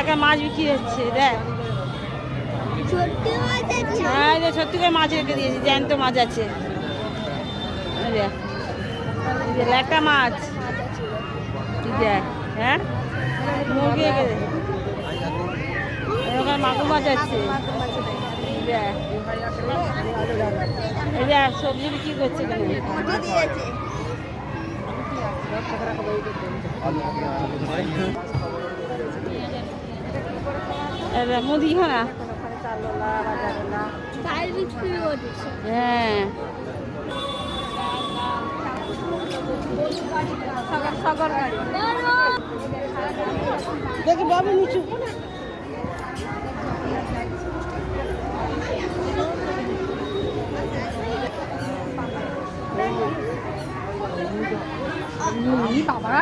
দেখা মাছ বিক্রি হচ্ছে দেখ। হ্যাঁ যে সত্যি করে মাছ রেখে দিয়েছি, জ্যান্ত মাছ আছে। ল্যাটা মাছ দেখ। হ্যাঁ মুরগি ওখানে মাগুর মাছ আছে দেখ। এই দেখ সবজি বিক্রি করছে এখানে মুদিখানা। হ্যাঁ দেখি বাবু নিচু বাবা